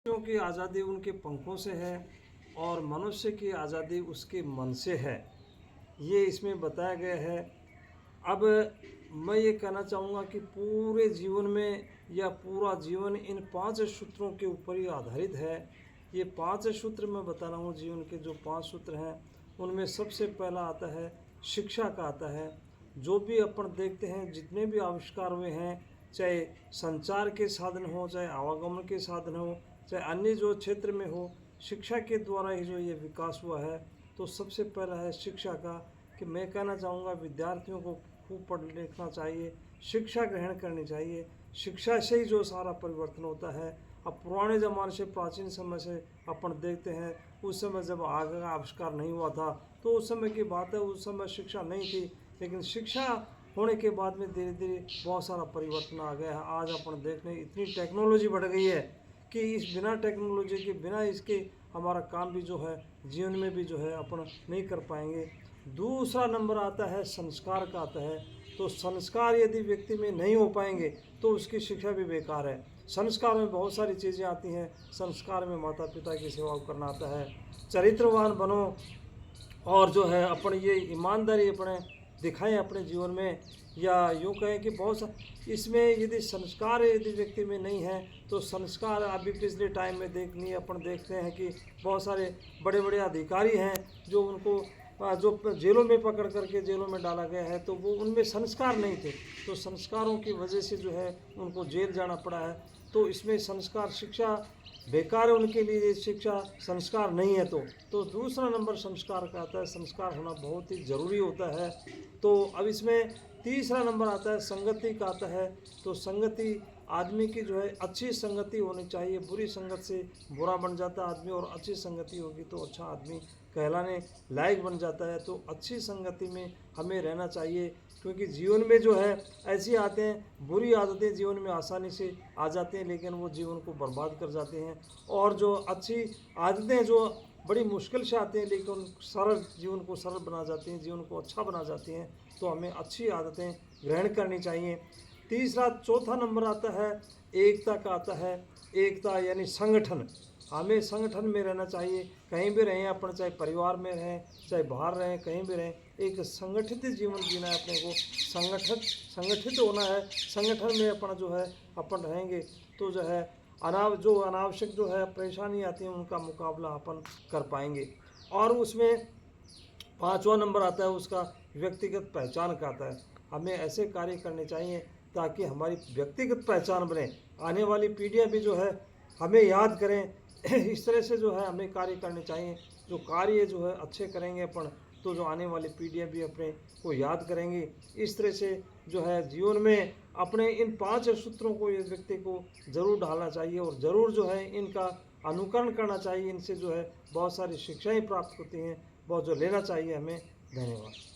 पक्षियों की आज़ादी उनके पंखों से है और मनुष्य की आज़ादी उसके मन से है, ये इसमें बताया गया है। अब मैं ये कहना चाहूँगा कि पूरे जीवन में या पूरा जीवन इन 5 सूत्रों के ऊपर ही आधारित है। ये 5 सूत्र मैं बता रहा हूँ, जीवन के जो 5 सूत्र हैं उनमें सबसे पहला आता है शिक्षा का आता है। जो भी अपन देखते हैं, जितने भी आविष्कार हुए हैं, चाहे संचार के साधन हो, चाहे आवागमन के साधन हो, चाहे अन्य जो क्षेत्र में हो, शिक्षा के द्वारा ही जो ये विकास हुआ है। तो सबसे पहला है शिक्षा का, कि मैं कहना चाहूँगा विद्यार्थियों को खूब पढ़ लिखना चाहिए, शिक्षा ग्रहण करनी चाहिए। शिक्षा से ही जो सारा परिवर्तन होता है। अब पुराने ज़माने से, प्राचीन समय से अपन देखते हैं, उस समय जब आग का आविष्कार नहीं हुआ था तो उस समय की बात है, उस समय शिक्षा नहीं थी। लेकिन शिक्षा होने के बाद में धीरे धीरे बहुत सारा परिवर्तन आ गया है। आज अपन देखने इतनी टेक्नोलॉजी बढ़ गई है कि इस बिना टेक्नोलॉजी के, बिना इसके हमारा काम भी जो है जीवन में भी जो है अपन नहीं कर पाएंगे। दूसरा नंबर आता है संस्कार का आता है। तो संस्कार यदि व्यक्ति में नहीं हो पाएंगे तो उसकी शिक्षा भी बेकार है। संस्कार में बहुत सारी चीज़ें आती हैं। संस्कार में माता पिता की सेवा करना आता है, चरित्रवान बनो, और जो है अपन ये ईमानदारी अपने दिखाएं अपने जीवन में। या यूँ कहें कि बहुत सा इसमें यदि संस्कार यदि व्यक्ति में नहीं है तो संस्कार, अभी पिछले टाइम में अपन देखते हैं कि बहुत सारे बड़े बड़े अधिकारी हैं जो उनको जो जेलों में पकड़ करके जेलों में डाला गया है, तो वो उनमें संस्कार नहीं थे, तो संस्कारों की वजह से जो है उनको जेल जाना पड़ा है। तो इसमें संस्कार, शिक्षा बेकार है उनके लिए, शिक्षा संस्कार नहीं है। तो दूसरा नंबर संस्कार का आता है। संस्कार होना बहुत ही ज़रूरी होता है। तो अब इसमें तीसरा नंबर आता है संगति का आता है। तो संगति आदमी की जो है अच्छी संगति होनी चाहिए। बुरी संगत से बुरा बन जाता है आदमी, और अच्छी संगति होगी तो अच्छा आदमी कहलाने लायक बन जाता है। तो अच्छी संगति में हमें रहना चाहिए, क्योंकि जीवन में जो है ऐसी आते हैं, बुरी आदतें जीवन में आसानी से आ जाती हैं लेकिन वो जीवन को बर्बाद कर जाते हैं। और जो अच्छी आदतें जो बड़ी मुश्किल से आती हैं लेकिन सरल, जीवन को सरल बना जाती हैं, जीवन को अच्छा बना जाती हैं। तो हमें अच्छी आदतें ग्रहण करनी चाहिए। चौथा नंबर आता है एकता का आता है। एकता यानी संगठन, हमें संगठन में रहना चाहिए। कहीं भी रहें अपन, चाहे परिवार में रहें, चाहे बाहर रहें, कहीं भी रहें, एक संगठित जीवन जीना है अपने को। संगठित होना है। संगठन में अपन जो है अपन रहेंगे तो जो है अनावश्यक जो है परेशानी आती है उनका मुकाबला अपन कर पाएंगे। और उसमें 5वां नंबर आता है उसका व्यक्तिगत पहचान का आता है। हमें ऐसे कार्य करने चाहिए ताकि हमारी व्यक्तिगत पहचान बने, आने वाली पीढ़ियां भी जो है हमें याद करें। इस तरह से जो है हमें कार्य करने चाहिए। जो कार्य जो है अच्छे करेंगे अपन, तो जो आने वाली पीढ़ियां भी अपने को याद करेंगी। इस तरह से जो है जीवन में अपने इन 5 सूत्रों को ये व्यक्ति को ज़रूर ढालना चाहिए और ज़रूर जो है इनका अनुकरण करना चाहिए। इनसे जो है बहुत सारी शिक्षाएं प्राप्त होती हैं, बहुत जो लेना चाहिए हमें। धन्यवाद।